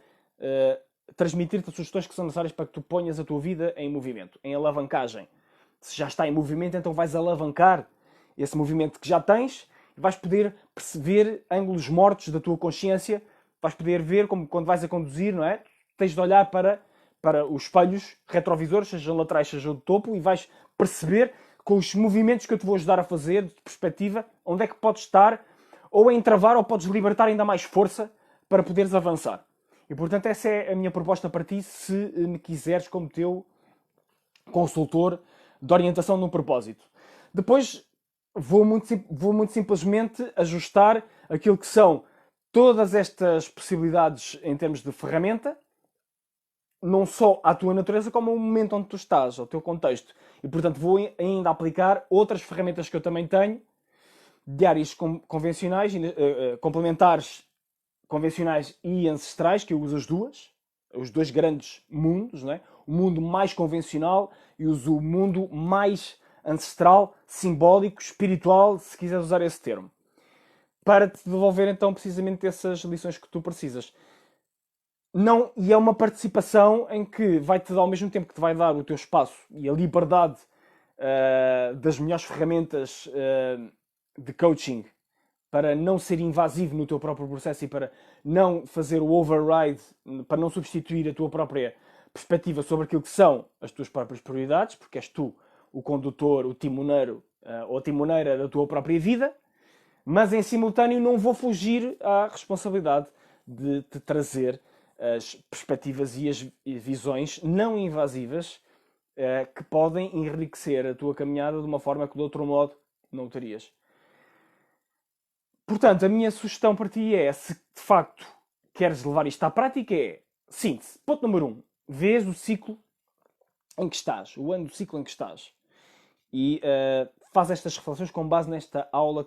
transmitir-te as sugestões que são necessárias para que tu ponhas a tua vida em movimento, em alavancagem. Se já está em movimento, então vais alavancar esse movimento que já tens e vais poder perceber ângulos mortos da tua consciência, vais poder ver como quando vais a conduzir, não é? Tens de olhar para os espelhos retrovisores, sejam laterais, sejam de topo, e vais perceber com os movimentos que eu te vou ajudar a fazer, de perspectiva, onde é que podes estar, ou a entravar, ou podes libertar ainda mais força para poderes avançar. E, portanto, essa é a minha proposta para ti, se me quiseres como teu consultor de orientação no propósito. Depois, vou muito simplesmente ajustar aquilo que são todas estas possibilidades em termos de ferramenta, não só à tua natureza, como ao momento onde tu estás, ao teu contexto. E, portanto, vou ainda aplicar outras ferramentas que eu também tenho, de áreas convencionais, complementares, convencionais e ancestrais, que eu uso as duas, os dois grandes mundos, não é? O mundo mais convencional e uso o mundo mais ancestral, simbólico, espiritual, se quiseres usar esse termo, para te devolver então precisamente essas lições que tu precisas. Não, e é uma participação em que vai-te dar, ao mesmo tempo que te vai dar o teu espaço e a liberdade das melhores ferramentas de coaching, para não ser invasivo no teu próprio processo e para não fazer o override, para não substituir a tua própria perspectiva sobre aquilo que são as tuas próprias prioridades, porque és tu o condutor, o timoneiro ou a timoneira da tua própria vida, mas em simultâneo não vou fugir à responsabilidade de te trazer as perspectivas e as visões não invasivas que podem enriquecer a tua caminhada de uma forma que de outro modo não o terias. Portanto, a minha sugestão para ti é, se de facto queres levar isto à prática, é síntese. Ponto número 1. Vês o ciclo em que estás, o ano do ciclo em que estás. E faz estas reflexões com base nesta aula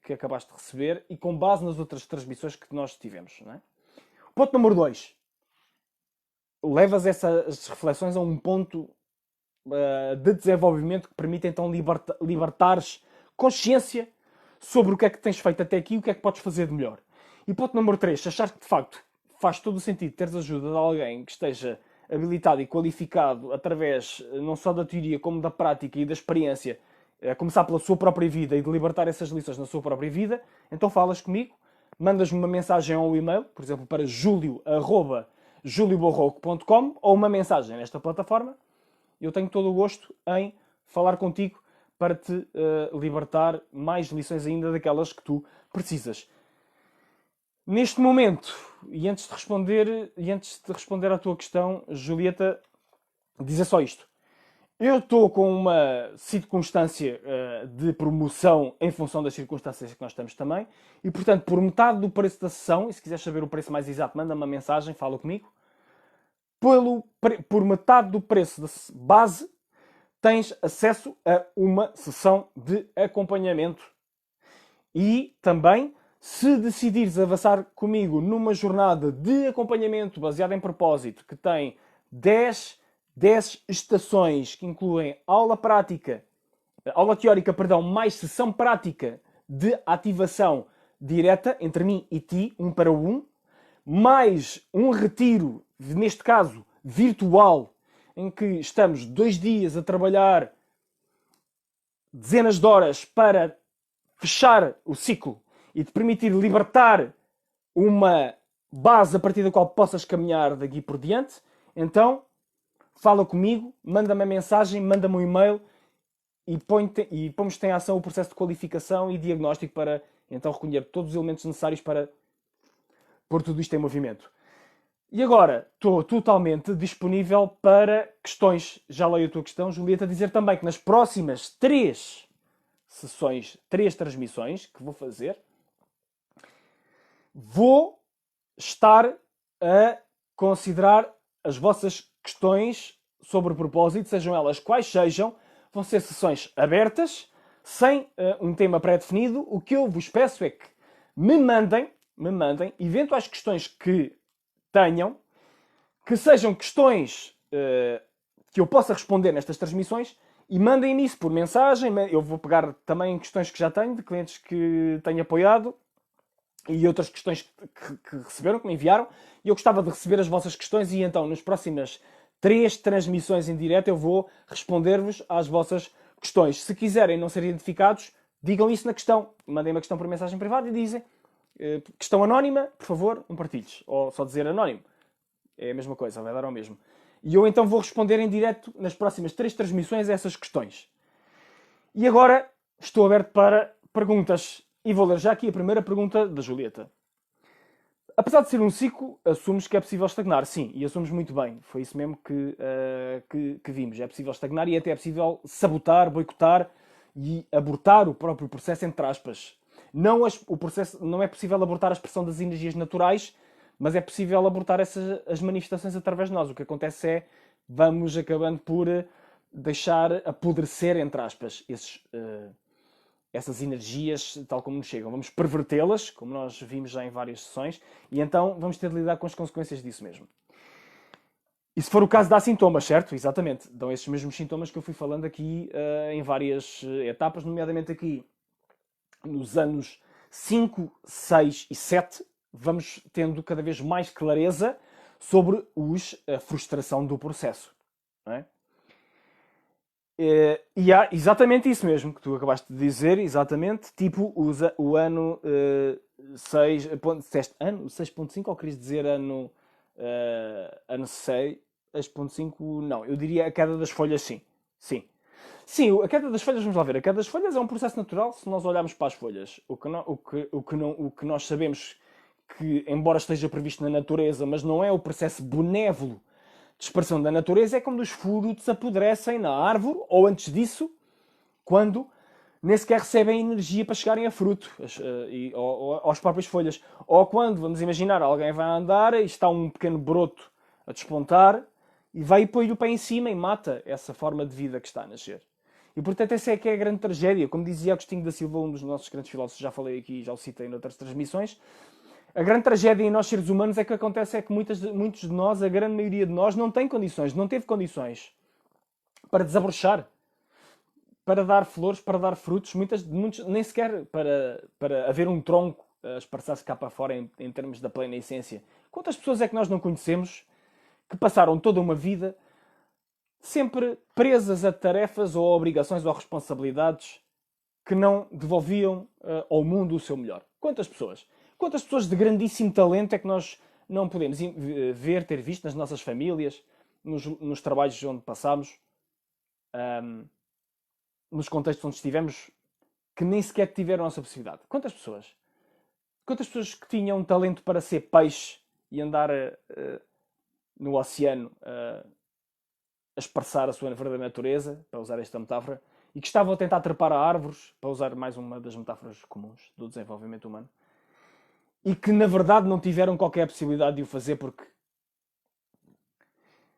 que acabaste de receber e com base nas outras transmissões que nós tivemos. Não é? Ponto número 2. Levas essas reflexões a um ponto de desenvolvimento que permite então libertares consciência sobre o que é que tens feito até aqui e o que é que podes fazer de melhor. E ponto número 3. Se achares que de facto faz todo o sentido teres ajuda de alguém que esteja habilitado e qualificado através não só da teoria como da prática e da experiência, a começar pela sua própria vida e de libertar essas lições na sua própria vida, então falas comigo, mandas-me uma mensagem ou um e-mail, por exemplo, para julio@juliobarroco.com ou uma mensagem nesta plataforma. Eu tenho todo o gosto em falar contigo para te libertar mais lições ainda daquelas que tu precisas. Neste momento, e antes de responder à tua questão, Julieta, dizer só isto. Eu estou com uma circunstância de promoção em função das circunstâncias que nós estamos também, e portanto, por metade do preço da sessão, e se quiseres saber o preço mais exato, manda-me uma mensagem, fala comigo. Por metade do preço da base, tens acesso a uma sessão de acompanhamento. E também, se decidires avançar comigo numa jornada de acompanhamento baseada em propósito, que tem 10 estações, que incluem aula teórica, mais sessão prática de ativação direta entre mim e ti, 1 para 1, mais um retiro, neste caso virtual, em que estamos 2 dias a trabalhar dezenas de horas para fechar o ciclo e te permitir libertar uma base a partir da qual possas caminhar daqui por diante, então fala comigo, manda-me a mensagem, manda-me um e-mail e pomos-te em ação o processo de qualificação e diagnóstico para então recolher todos os elementos necessários para pôr tudo isto em movimento. E agora, estou totalmente disponível para questões. Já leio a tua questão, Julieta, dizer também que nas próximas 3 sessões, 3 transmissões que vou fazer, vou estar a considerar as vossas questões sobre o propósito, sejam elas quais sejam. Vão ser sessões abertas, sem um tema pré-definido. O que eu vos peço é que me mandem eventuais questões que tenham, que sejam questões que eu possa responder nestas transmissões, e mandem-me isso por mensagem. Eu vou pegar também questões que já tenho, de clientes que tenho apoiado, e outras questões que receberam, que me enviaram, e eu gostava de receber as vossas questões, e então nas próximas 3 transmissões em direto eu vou responder-vos às vossas questões. Se quiserem não ser identificados, digam isso na questão. Mandem uma questão por mensagem privada e dizem questão anónima, por favor, não partilhes. Ou só dizer anónimo. É a mesma coisa, vai dar ao mesmo. E eu então vou responder em direto nas próximas 3 transmissões a essas questões. E agora estou aberto para perguntas. E vou ler já aqui a primeira pergunta da Julieta. Apesar de ser um ciclo, assumes que é possível estagnar. Sim, e assumes muito bem. Foi isso mesmo que vimos. É possível estagnar e até é possível sabotar, boicotar e abortar o próprio processo, entre aspas. O processo, não é possível abortar a expressão das energias naturais, mas é possível abortar as manifestações através de nós. O que acontece é, vamos acabando por deixar apodrecer, entre aspas, essas energias tal como nos chegam. Vamos pervertê-las, como nós vimos já em várias sessões, e então vamos ter de lidar com as consequências disso mesmo. E se for o caso, dá sintomas, certo? Exatamente. Dão esses mesmos sintomas que eu fui falando aqui em várias etapas, nomeadamente aqui nos anos 5, 6 e 7, vamos tendo cada vez mais clareza sobre a frustração do processo. Não é? E há exatamente isso mesmo que tu acabaste de dizer, exatamente, tipo usa o ano 6, disseste ano 6.5 ou querias dizer ano 6.5? Não, eu diria a queda das folhas, sim. Sim. Sim, a queda das folhas, vamos lá ver, a queda das folhas é um processo natural se nós olharmos para as folhas. O que nós sabemos que, embora esteja previsto na natureza, mas não é o processo benévolo de expressão da natureza, é quando os frutos apodrecem na árvore, ou antes disso, quando nem sequer recebem energia para chegarem a fruto, ou às próprias folhas. Ou quando, vamos imaginar, alguém vai andar e está um pequeno broto a despontar e vai e põe o pé em cima e mata essa forma de vida que está a nascer. E portanto essa é que é a grande tragédia. Como dizia Agostinho da Silva, um dos nossos grandes filósofos, já falei aqui, já o citei noutras transmissões, a grande tragédia em nós seres humanos é que acontece é que muitos de nós, a grande maioria de nós, não tem condições, não teve condições para desabrochar, para dar flores, para dar frutos, muitos, nem sequer para haver um tronco a esparçar-se cá para fora em termos da plena essência. Quantas pessoas é que nós não conhecemos que passaram toda uma vida sempre presas a tarefas ou obrigações ou responsabilidades que não devolviam ao mundo o seu melhor? Quantas pessoas? Quantas pessoas de grandíssimo talento é que nós não podemos ver, ter visto nas nossas famílias, nos trabalhos onde passámos, nos contextos onde estivemos, que nem sequer tiveram essa possibilidade? Quantas pessoas? Quantas pessoas que tinham talento para ser peixe e andar no oceano a esparçar a sua verdadeira natureza, para usar esta metáfora, e que estavam a tentar trepar a árvores, para usar mais uma das metáforas comuns do desenvolvimento humano, e que na verdade não tiveram qualquer possibilidade de o fazer porque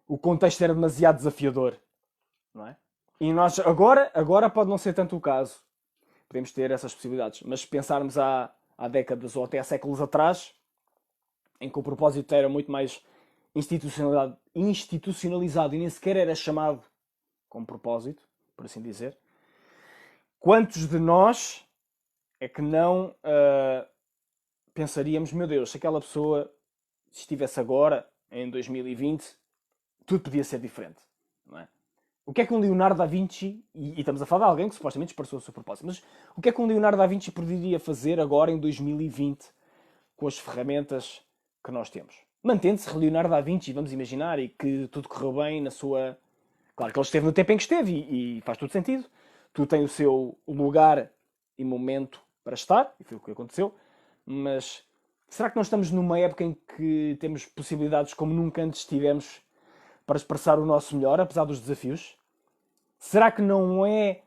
o contexto era demasiado desafiador, não é? E nós agora pode não ser tanto o caso, podemos ter essas possibilidades, mas se pensarmos há décadas ou até há séculos atrás, em que o propósito era muito mais institucionalizado e nem sequer era chamado como propósito, por assim dizer, quantos de nós é que não pensaríamos, meu Deus, se aquela pessoa estivesse agora, em 2020, tudo podia ser diferente, não é? O que é que um Leonardo da Vinci, e estamos a falar de alguém que supostamente expressou o seu propósito, mas o que é que um Leonardo da Vinci poderia fazer agora em 2020 com as ferramentas que nós temos? Mantendo-se Leonardo da Vinci, vamos imaginar, e que tudo correu bem na sua... Claro que ele esteve no tempo em que esteve e faz todo sentido. Tudo tem o seu lugar e momento para estar, e foi o que aconteceu, mas será que nós estamos numa época em que temos possibilidades como nunca antes tivemos para expressar o nosso melhor, apesar dos desafios? Será que não é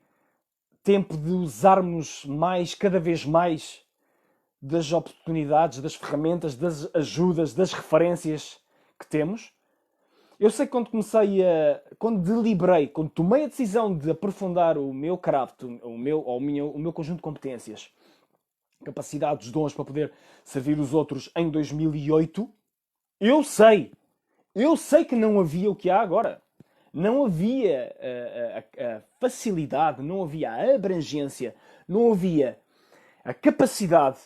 tempo de usarmos cada vez mais, das oportunidades, das ferramentas, das ajudas, das referências que temos? Eu sei que quando deliberei, quando tomei a decisão de aprofundar o meu craft, o meu conjunto de competências, capacidades, dons para poder servir os outros em 2008, eu sei que não havia o que há agora. Não havia a facilidade, não havia a abrangência, não havia a capacidade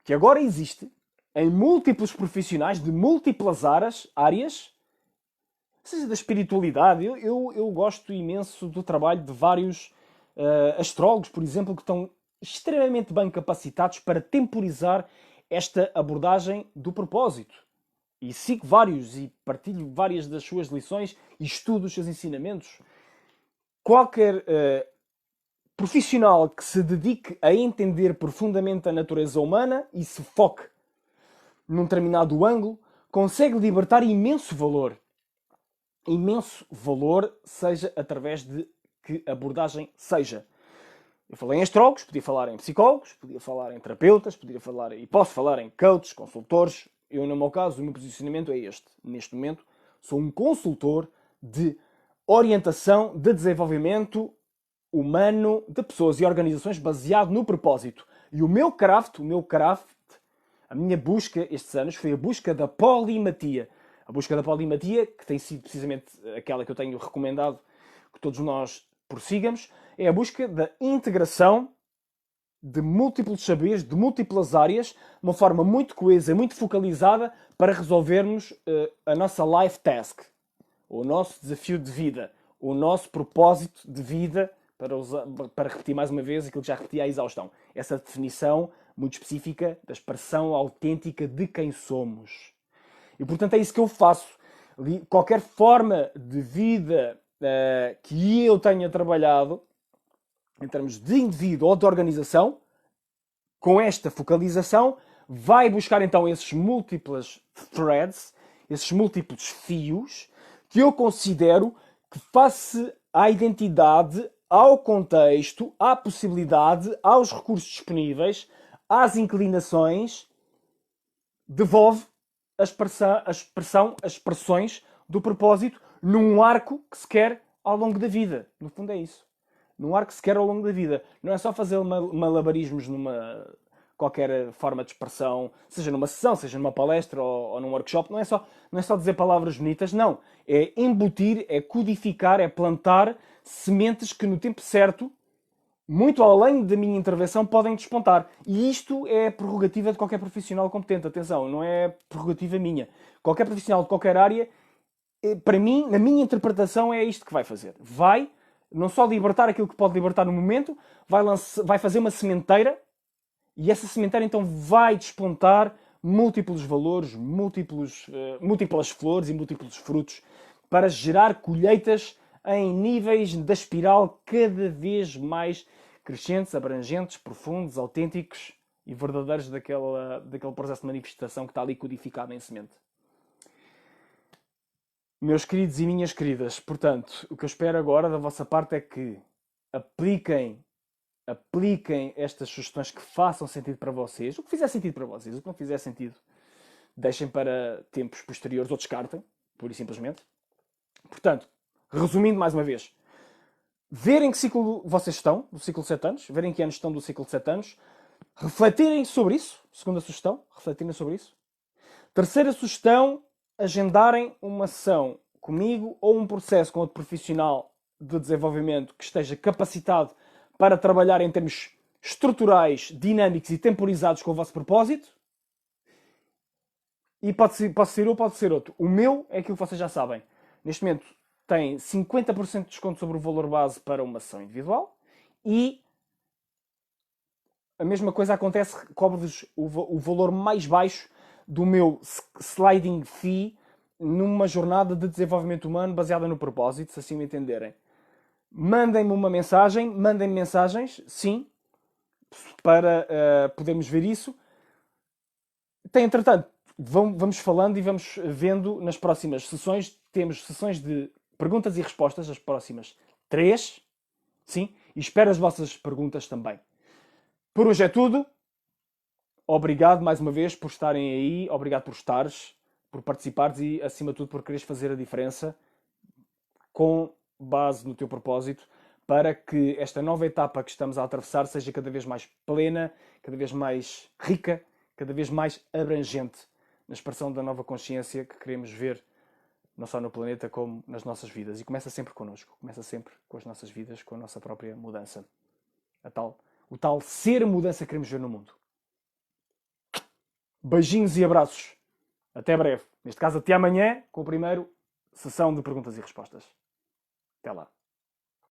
que agora existe em múltiplos profissionais de múltiplas áreas, seja da espiritualidade. Eu gosto imenso do trabalho de vários astrólogos, por exemplo, que estão extremamente bem capacitados para temporizar esta abordagem do propósito. E sigo vários e partilho várias das suas lições e estudo os seus ensinamentos. Qualquer profissional que se dedique a entender profundamente a natureza humana e se foque num determinado ângulo, consegue libertar imenso valor. Imenso valor, seja através de que abordagem seja. Eu falei em astrólogos, podia falar em psicólogos, podia falar em terapeutas, posso falar em coaches, consultores. Eu, no meu caso, o meu posicionamento é este. Neste momento, sou um consultor de orientação, de desenvolvimento humano, de pessoas e organizações baseado no propósito. E o meu craft, a minha busca estes anos foi a busca da polimatia. A busca da polimatia, que tem sido precisamente aquela que eu tenho recomendado que todos nós prossigamos, é a busca da integração de múltiplos saberes, de múltiplas áreas, de uma forma muito coesa, muito focalizada para resolvermos a nossa life task, o nosso desafio de vida, o nosso propósito de vida, para repetir mais uma vez aquilo que já repeti à exaustão. Essa definição muito específica da expressão autêntica de quem somos. E, portanto, é isso que eu faço. Qualquer forma de vida que eu tenha trabalhado, em termos de indivíduo ou de organização, com esta focalização, vai buscar então esses múltiplos threads, esses múltiplos fios, que eu considero que face à identidade, ao contexto, à possibilidade, aos recursos disponíveis, às inclinações, devolve as expressões do propósito num arco que se quer ao longo da vida. No fundo é isso. Num arco que se quer ao longo da vida. Não é só fazer malabarismos numa qualquer forma de expressão, seja numa sessão, seja numa palestra ou num workshop. Não é só dizer palavras bonitas, não. É embutir, é codificar, é plantar sementes que no tempo certo, muito além da minha intervenção, podem despontar. E isto é prerrogativa de qualquer profissional competente. Atenção, não é prerrogativa minha. Qualquer profissional de qualquer área, para mim, na minha interpretação, é isto que vai fazer. Vai não só libertar aquilo que pode libertar no momento, vai fazer uma sementeira, e essa sementeira então vai despontar múltiplos valores, múltiplas flores e múltiplos frutos para gerar colheitas em níveis da espiral cada vez mais crescentes, abrangentes, profundos, autênticos e verdadeiros daquele processo de manifestação que está ali codificado em semente. Meus queridos e minhas queridas, portanto, o que eu espero agora da vossa parte é que apliquem estas sugestões que façam sentido para vocês, o que fizer sentido para vocês, o que não fizer sentido, deixem para tempos posteriores ou descartem, pura e simplesmente. Portanto, resumindo mais uma vez, verem que ciclo vocês estão, do ciclo de 7 anos, verem que anos estão do ciclo de 7 anos, refletirem sobre isso, segunda sugestão, refletirem sobre isso. Terceira sugestão, agendarem uma sessão comigo ou um processo com outro profissional de desenvolvimento que esteja capacitado para trabalhar em termos estruturais, dinâmicos e temporizados com o vosso propósito. E pode ser um ou pode ser outro. O meu é aquilo que vocês já sabem. Neste momento tem 50% de desconto sobre o valor base para uma sessão individual e a mesma coisa acontece, cobro-vos o valor mais baixo do meu sliding fee numa jornada de desenvolvimento humano baseada no propósito, se assim me entenderem. Mandem-me uma mensagem, mandem-me mensagens, sim, para podermos ver isso. Entretanto, vamos falando e vamos vendo nas próximas sessões. Temos sessões de perguntas e respostas, as próximas 3, sim, e espero as vossas perguntas também. Por hoje é tudo. Obrigado mais uma vez por estarem aí, obrigado por estares, por participares e, acima de tudo, por quereres fazer a diferença com base no teu propósito para que esta nova etapa que estamos a atravessar seja cada vez mais plena, cada vez mais rica, cada vez mais abrangente na expressão da nova consciência que queremos ver não só no planeta como nas nossas vidas. E começa sempre connosco, começa sempre com as nossas vidas, com a nossa própria mudança. O tal ser mudança que queremos ver no mundo. Beijinhos e abraços. Até breve. Neste caso, até amanhã, com a primeira sessão de perguntas e respostas. Até lá.